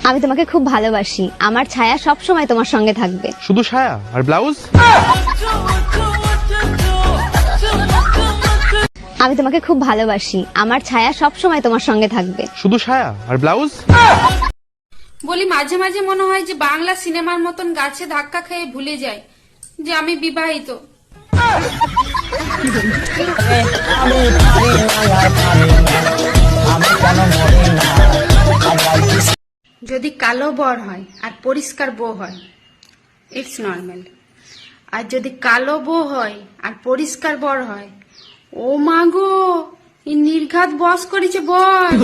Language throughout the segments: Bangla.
আমি তোমাকে খুব ভালোবাসি, আমার ছায়া সব সময় তোমার সঙ্গে থাকবে। শুধু ছায়া আর ব্লাউজ? আমি তোমাকে খুব ভালোবাসি, আমার ছায়া সব সময় তোমার সঙ্গে থাকবে। শুধু ছায়া আর ব্লাউজ? বলি মাঝে মাঝে মনে হয় যে বাংলা সিনেমার মতন গাছে ধাক্কা খেয়ে ভুলে যায় যে আমি বিবাহিত। যদি কালো বর হয় আর পরিষ্কার বউ হয়, ইটস নর্মাল। আর যদি কালো বউ হয় আর পরিষ্কার বর হয়, ও মা গো, এই নির্ঘাত বস করেছে বস।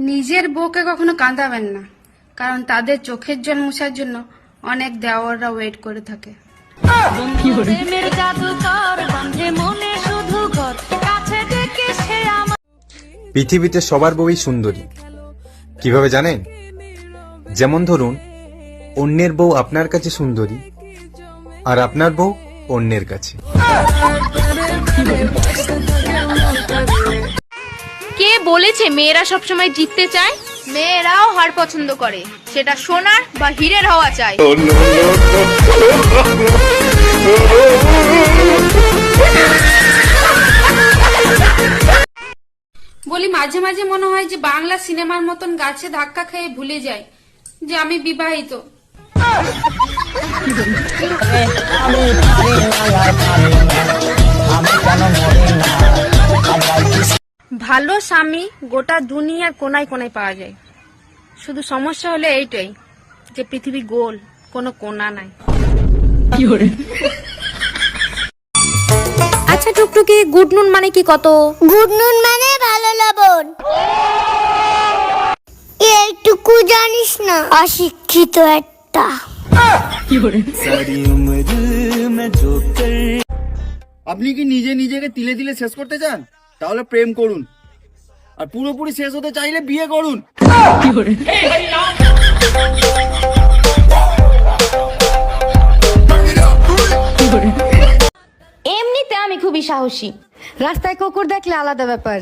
নিজের বউকে কখনো কাঁদাবেন না, কারণ তাদের চোখের জল মোছার জন্য অনেক দেওয়াররা ওয়েট করে থাকে। পৃথিবীতে সবার বউই সুন্দরী। কিভাবে জানেন? যেমন ধরুন, অন্যের বউ আপনার কাছে সুন্দরী আর আপনার বউ অন্যের কাছে। কে বলেছে মেয়েরা সবসময় জিততে চায়? মেয়েরাও হার পছন্দ করে, সেটা সোনার বা হীরের হওয়া চাই। বলি মাঝে মাঝে মনে হয় যে বাংলা সিনেমার মতন গাছে ধাক্কা খেয়ে ভুলে যায় যে আমি বিবাহিত। ভালো স্বামী গোটা দুনিয়ার কোনায় কোনায় পাওয়া যায়, শুধু সমস্যা হলে এইটাই যে পৃথিবী গোল, কোনো কোনা নাই। আচ্ছা টুকটুকি, গুড নুন মানে কি কত? গুড নুন মানে ভালো লবণ। এইটুকু জানিস না? অশিক্ষিত একটা। আপনি কি নিজে নিজেকে তিলে তিলে শেষ করতে চান? তাহলে প্রেম করুন, আর পুরোপুরি শেষ হতে চাইলে বিয়ে করুন। এমনিতে আমি খুবই সাহসী, রাস্তায় কুকুর দেখলে আলাদা ব্যাপার।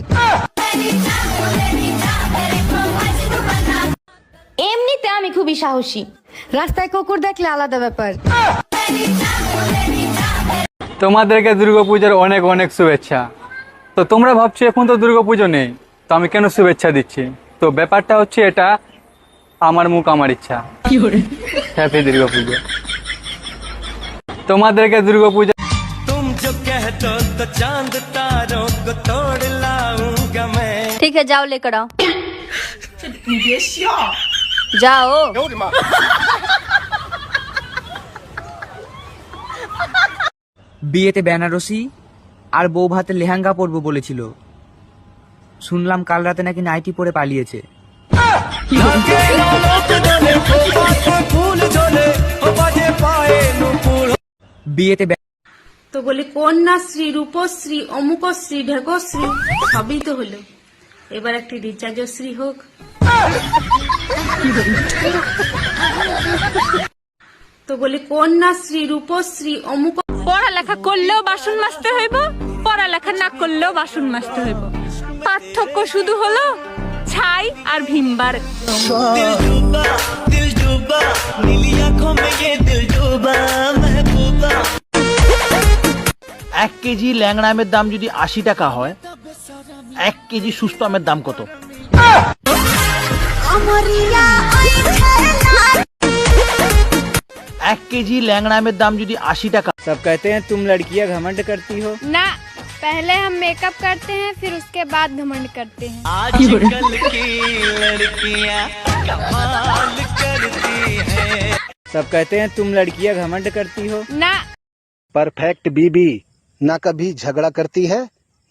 এমনিতে আমি খুবই সাহসী, রাস্তায় কুকুর দেখলে আলাদা ব্যাপার। তোমাদেরকে দুর্গাপূজার অনেক অনেক শুভেচ্ছা। তো তোমরা ভাবছো এখন তো দুর্গাপুজো নেই, তো আমি কেন শুভেচ্ছা দিচ্ছি? তো ব্যাপারটা হচ্ছে এটা, আমার মুখ আমার ইচ্ছা। হ্যাপি দুর্গাপূজা। তোমাদেরকে দুর্গাপূজা। ठीक है, जाओ लेकर आओ। जाओ। বিয়েতে বেনারসি আর বউ ভাতে লেহেঙ্গা পরবো বলেছিল, শুনলাম কাল রাতে নাকি নাইটি পরে পালিয়েছে। বিয়েতে তো বলি কন্যাশ্রী, রূপশ্রী, অমুকশ্রী, ঢেকশ্রী সবই তো হলো, এবার একটি রিচার্জশ্রী হোক। তো বলি কন্যাশ্রী, রূপশ্রী, অমুক। পড়ালেখা করলেও বাসন মাজতে হইব, পড়ালেখা না করলেও বাসন মাজতে হইব। পার্থক্য শুধু হলো ছাই আর ভিমবার। 1 কেজি ল্যাংড়া আমের দাম যদি 80 টাকা হয়, 1 কেজি সুস্থ আমের দাম কত? 1 কেজি ল্যাংড়া আমের দাম যদি 80 টাকা। सब कहते हैं तुम लड़कियां घमंड करती हो। ना, पहले हम मेकअप करते हैं, फिर उसके बाद घमंड करते हैं। आजकल की लड़कियां कमाल करती हैं। सब कहते हैं तुम लड़कियां घमंड करती हो। ना। परफेक्ट बीबी ना कभी झगड़ा करती है,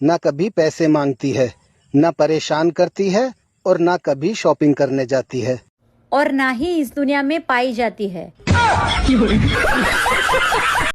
ना कभी पैसे मांगती है, ना परेशान करती है और ना कभी शॉपिंग करने जाती है, और ना ही इस दुनिया में पाई जाती है।